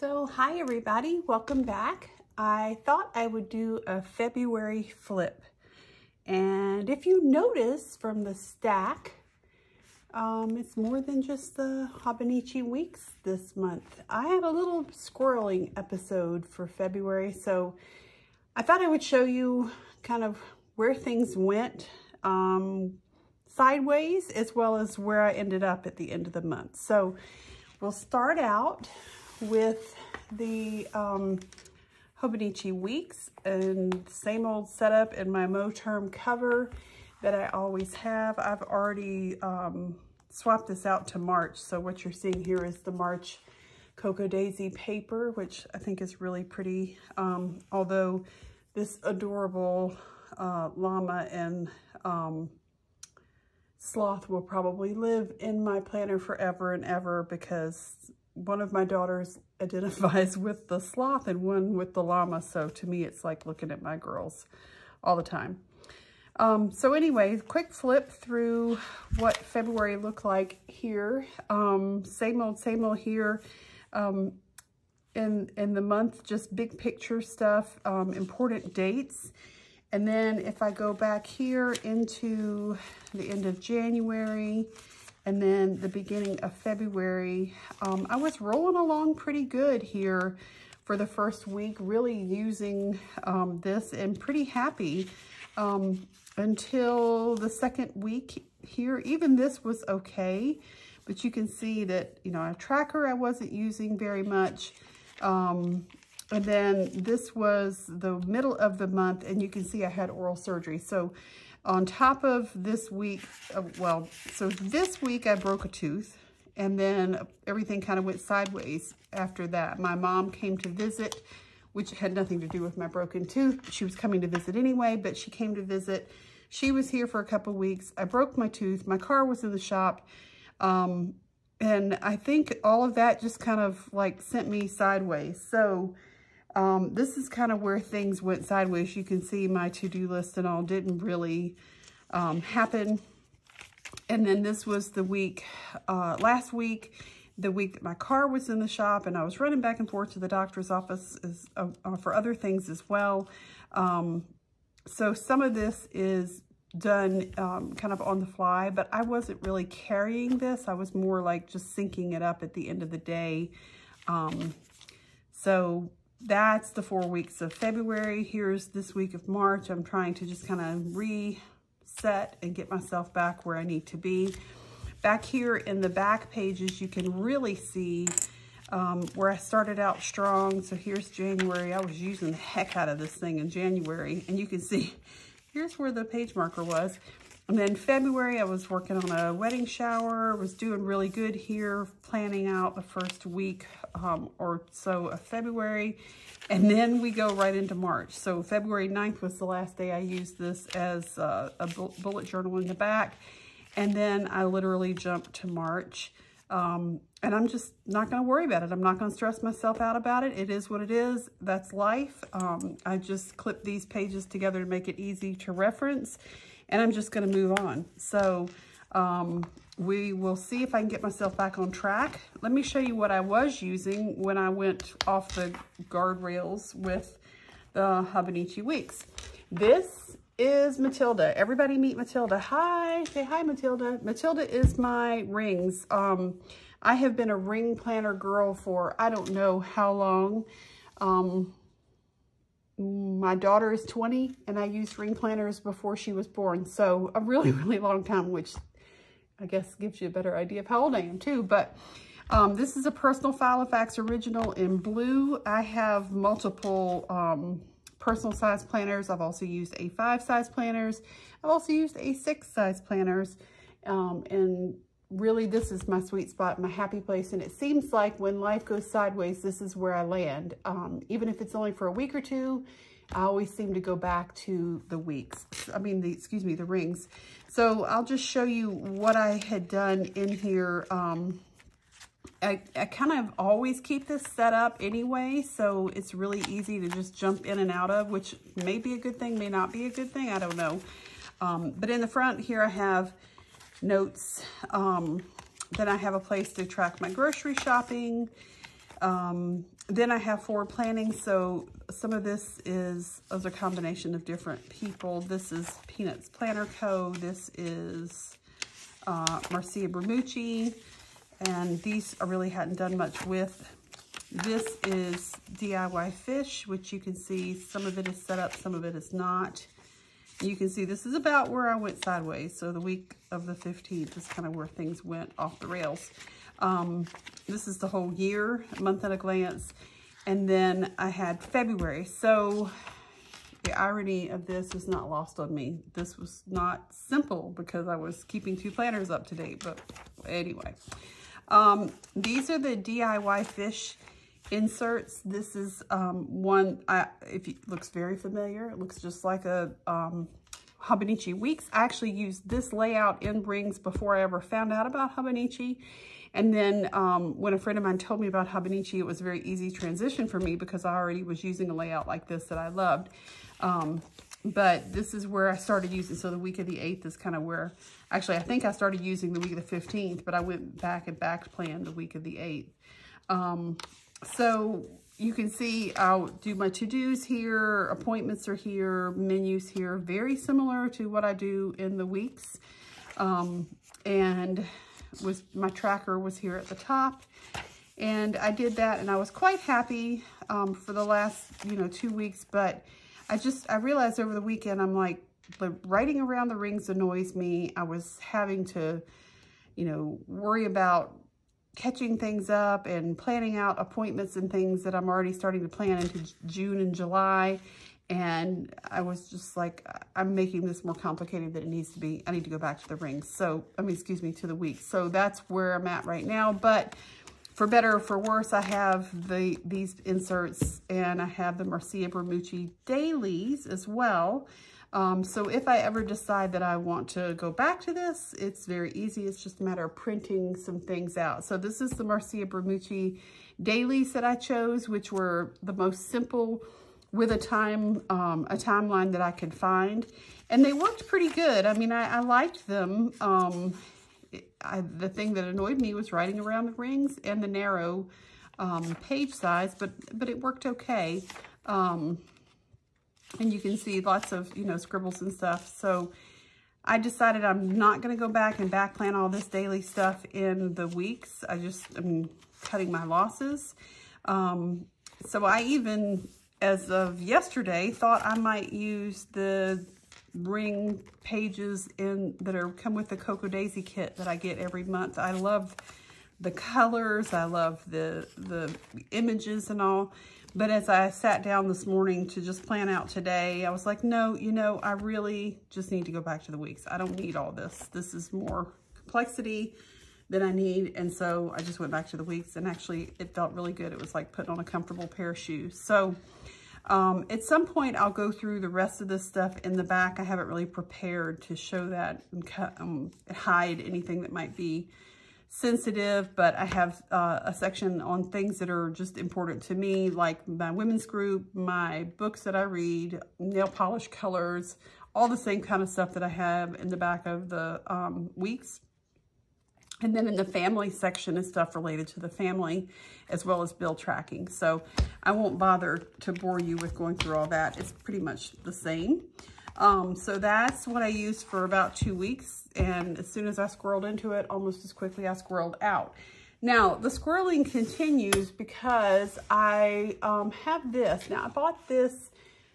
So hi everybody, welcome back. I thought I would do a February flip. And if you notice from the stack, it's more than just the Hobonichi weeks this month. I had a little squirreling episode for February, so I thought I would show you kind of where things went sideways, as well as where I ended up at the end of the month. So we'll start out with the Hobonichi weeks, and same old setup in my Mo-Term cover that I always have. I've already swapped this out to March, so what you're seeing here is the March Cocoa Daisy paper, which I think is really pretty, although this adorable llama and sloth will probably live in my planner forever and ever, because one of my daughters identifies with the sloth and one with the llama. So to me, it's like looking at my girls all the time. So anyway, quick flip through what February looked like here. Same old here. In the month, just big picture stuff, important dates. And then if I go back here into the end of January, and then the beginning of February, I was rolling along pretty good here for the first week, really using this, and pretty happy until the second week here. Even this was okay, but you can see that, you know, a tracker I wasn't using very much. And then this was the middle of the month, and you can see I had oral surgery. So on top of this week, so this week I broke a tooth, and then everything kind of went sideways after that. My mom came to visit, which had nothing to do with my broken tooth. She was coming to visit anyway, but she came to visit. She was here for a couple weeks. I broke my tooth. My car was in the shop. And I think all of that just kind of like sent me sideways. So this is kind of where things went sideways. You can see my to-do list and all didn't really happen. And then this was the week, last week, the week that my car was in the shop, and I was running back and forth to the doctor's office for other things as well. So some of this is done kind of on the fly, but I wasn't really carrying this. I was more like just syncing it up at the end of the day. So that's the 4 weeks of February. Here's this week of March. I'm trying to just kind of reset and get myself back where I need to be. Back here in the back pages, you can really see where I started out strong. So here's January. I was using the heck out of this thing in January, and you can see here's where the page marker was. And then February, I was working on a wedding shower, was doing really good here, planning out the first week or so of February. And then we go right into March. So February 9th was the last day I used this as a bullet journal in the back. And then I literally jumped to March. And I'm just not going to worry about it. I'm not going to stress myself out about it. It is what it is. That's life. I just clipped these pages together to make it easy to reference. And I'm just going to move on. So we will see if I can get myself back on track. Let me show you what I was using when I went off the guardrails with the Hobonichi weeks. This is Matilda. Everybody meet Matilda. Hi, say hi, Matilda. Matilda is my rings. I have been a ring planner girl for I don't know how long. My daughter is 20, and I used ring planners before she was born. So a really, really long time, which I guess gives you a better idea of how old I am too. But this is a Personal Filofax original in blue. I have multiple personal size planners. I've also used A5 size planners. I've also used A6 size planners. And really, this is my sweet spot, my happy place. And it seems like when life goes sideways, this is where I land. Even if it's only for a week or two, I always seem to go back to the weeks. The rings. So I'll just show you what I had done in here. I kind of always keep this set up anyway, so it's really easy to just jump in and out of, which may be a good thing, may not be a good thing, I don't know. But in the front here, I have notes. Then I have a place to track my grocery shopping. Then I have forward planning. So some of this is a combination of different people. This is Peanuts Planner Co. This is Marcia Bermucci. And these I really hadn't done much with. This is DIY Fish, which you can see some of it is set up, some of it is not. You can see this is about where I went sideways. So the week of the 15th is kind of where things went off the rails. This is the whole year, month at a glance. And then I had February. So the irony of this is not lost on me. This was not simple because I was keeping 2 planners up to date. But anyway, these are the DIY Fish inserts. This is one, if it looks very familiar, it looks just like a Hobonichi Weeks. I actually used this layout in rings before I ever found out about Hobonichi. And then when a friend of mine told me about Hobonichi, it was a very easy transition for me because I already was using a layout like this that I loved. But this is where I started using, so the week of the 8th is kind of where, actually I think I started using the week of the 15th, but I went back and back planned the week of the 8th. So you can see I'll do my to-dos here, appointments are here, menus here, very similar to what I do in the weeks. And my tracker was here at the top. And I did that and I was quite happy for the last, 2 weeks. But I realized over the weekend, I'm like, the writing around the rings annoys me. I was having to, worry about catching things up and planning out appointments and things that I'm already starting to plan into June and July. And I was just like, I'm making this more complicated than it needs to be. I need to go back to the rings. So, to the week. So that's where I'm at right now. But for better or for worse, I have these inserts and I have the Marcia Bermucci dailies as well. So if I ever decide that I want to go back to this, it's very easy. It's just a matter of printing some things out. So this is the Marcia Bermucci dailies that I chose, which were the most simple with a timeline that I could find. And they worked pretty good. I mean, I liked them. The thing that annoyed me was writing around the rings and the narrow page size, but it worked okay. And you can see lots of, scribbles and stuff. So I decided I'm not going to go back and back plan all this daily stuff in the weeks. I'm cutting my losses. So I even, as of yesterday, thought I might use the ring pages that come with the Cocoa Daisy kit that I get every month. I love the colors. I love the images and all. But as I sat down this morning to just plan out today, I was like, no, I really just need to go back to the weeks. I don't need all this. This is more complexity than I need. And so I just went back to the weeks, and actually it felt really good. It was like putting on a comfortable pair of shoes. So at some point I'll go through the rest of this stuff in the back. I haven't really prepared to show that and hide anything that might be sensitive, but I have a section on things that are just important to me, like my women's group, my books that I read, nail polish colors, all the same kind of stuff that I have in the back of the weeks. And then in the family section is stuff related to the family, as well as bill tracking. So I won't bother to bore you with going through all that. It's pretty much the same. So that's what I used for about 2 weeks. And as soon as I squirreled into it, almost as quickly I squirreled out. Now, the squirreling continues because I have this. Now, I bought this.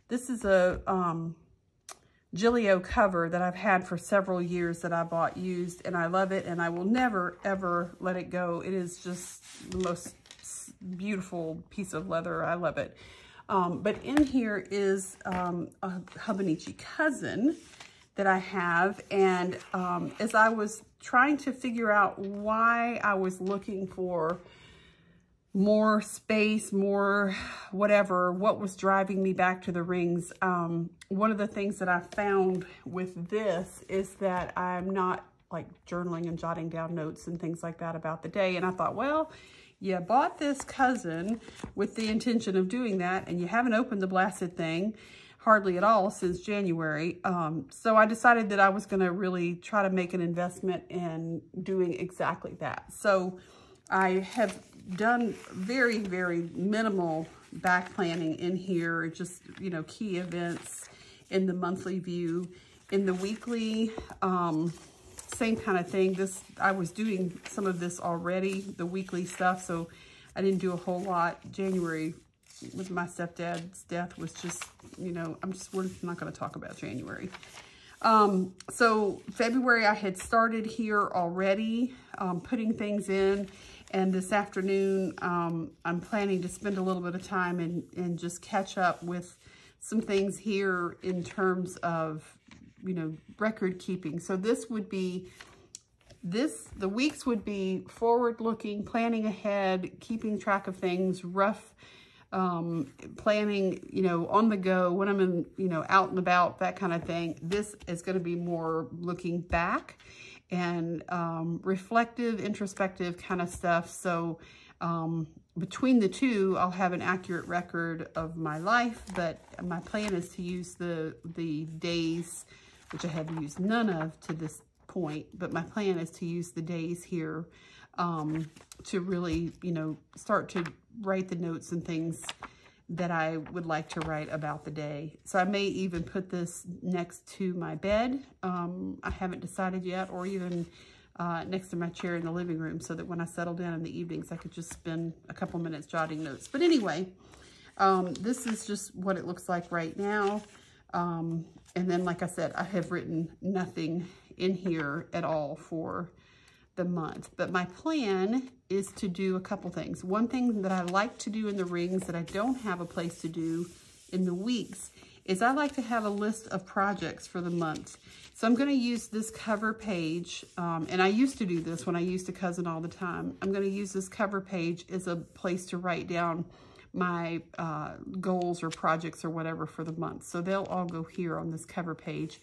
This is a Gillio cover that I've had for several years that I bought used, and I love it, and I will never, ever let it go. It is just the most beautiful piece of leather. I love it. But in here is a Hobonichi cousin that I have. And as I was trying to figure out why I was looking for more space, more whatever, what was driving me back to the rings, one of the things that I found with this is that I'm not like journaling and jotting down notes and things like that about the day. And I thought, well, you bought this cousin with the intention of doing that, and you haven't opened the blasted thing hardly at all since January. So I decided that I was going to really try to make an investment in doing exactly that. So I have done very, very minimal back planning in here, just, you know, key events in the monthly view. In the weekly, same kind of thing. I was doing some of this already, the weekly stuff, so I didn't do a whole lot. January with my stepdad's death was just, you know, we're not going to talk about January. So February I had started here already, putting things in, and this afternoon, I'm planning to spend a little bit of time and just catch up with some things here in terms of, you know, record keeping. So this would be, the weeks would be forward looking, planning ahead, keeping track of things, rough planning, you know, on the go, when I'm in, you know, out and about, that kind of thing. This is going to be more looking back and reflective, introspective kind of stuff. So between the two, I'll have an accurate record of my life, but my plan is to use the days, which I have used none of to this point, but my plan is to use the days here to really, you know, start to write the notes and things that I would like to write about the day. So I may even put this next to my bed. I haven't decided yet, or even next to my chair in the living room, so that when I settle down in the evenings, I could just spend a couple minutes jotting notes. But anyway, this is just what it looks like right now. And then, like I said, I have written nothing in here at all for the month. But my plan is to do a couple things. One thing that I like to do in the rings that I don't have a place to do in the weeks is I like to have a list of projects for the month. So I'm going to use this cover page, and I used to do this when I used to cousin all the time. I'm going to use this cover page as a place to write down my goals or projects or whatever for the month. So they'll all go here on this cover page.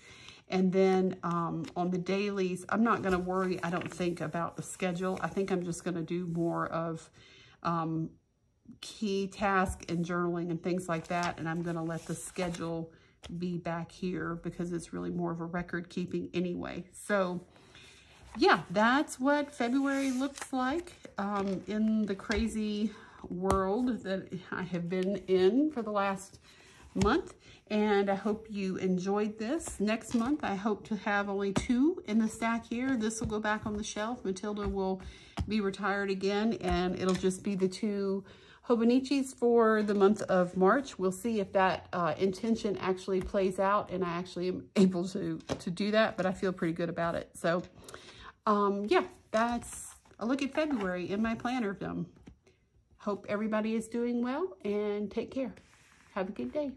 And then on the dailies, I'm not going to worry, I don't think, about the schedule. I think I'm just going to do more of key task and journaling and things like that. And I'm going to let the schedule be back here because it's really more of a record keeping anyway. So yeah, that's what February looks like in the crazy world that I have been in for the last month. And I hope you enjoyed this. Next month, I hope to have only 2 in the stack here. This will go back on the shelf. Matilda will be retired again, and it'll just be the 2 Hobonichis for the month of March. We'll see if that intention actually plays out, and I actually am able to do that, but I feel pretty good about it. So, yeah, that's a look at February in my plannerdom. Hope everybody is doing well, and take care. Have a good day.